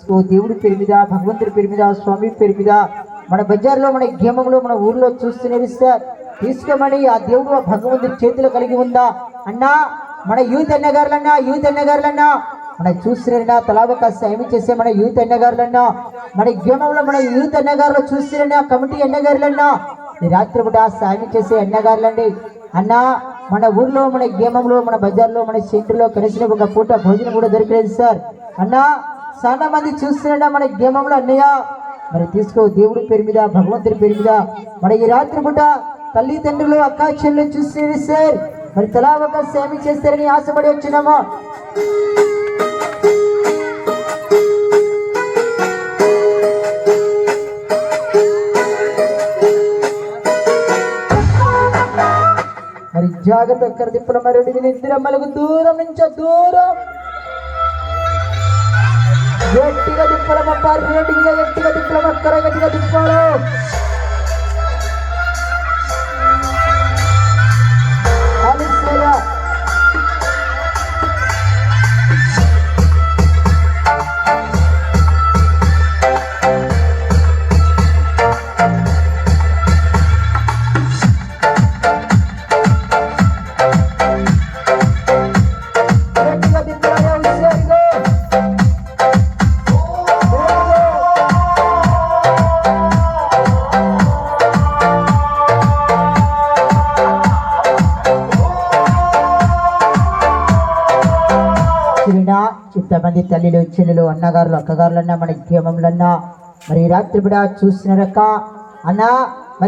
తీసుకో దేవుడి పేరు మీద, భగవంతుడి పేరు మీద, స్వామి పేరు మీద మన బజార్లో, మన గ్రామంలో, మన ఊర్లో చూస్తున్నారు సార్. తీసుకోమని ఆ దేవుడు ఆ భగవంతుడి చేతిలో కలిగి ఉందా అన్నా? మన యూత్ అన్నగారులన్నా మన చూస్తున్నా తలావక సాయం చేసే మన యూత్ అన్నగారులన్నా, మన గ్రామంలో మన యూత్ అన్నగారులు చూస్తున్నా, కమిటీ అన్నగారులన్నా, ఈ రాత్రి పూట సాయం చేసే అన్నగారులండి. అన్నా మన ఊర్లో, మన గ్రామంలో, మన బజార్లో, మన సెంటర్లో కలిసిన ఒక పూట భోజనం కూడా దొరకలేదు సార్. అన్నా చాలా మంది చూస్తున్నా మన గ్రామంలో. అన్నయ్య మరి తీసుకో దేవుడి పేరు మీద, భగవంతుడి పేరు మీద మన ఈ రాత్రి పూట తల్లిదండ్రులు, అక్క చెల్లెలు చూస్తున్నారు సార్. మరి తలా ఒక సేవ చేస్తారని ఆశపడి వచ్చినాము. మరి జాగ్రత్త అక్కడ దిప్పుల మరి ఇందిరమ్మలకు దూరం నుంచి దూరం గట్టిగా దిప్పలమ్మ, రేటుగా గట్టిగా దిప్పలమ్మ, గట్టిగా దిప్పాలి. ఇంతమంది తల్లిలు, చెల్లెలు, అన్నగారులు, అక్కగారులన్నా, మన గ్రామంలన్నా మరి రాత్రి కూడా చూస్తున్నారక్క. అన్నా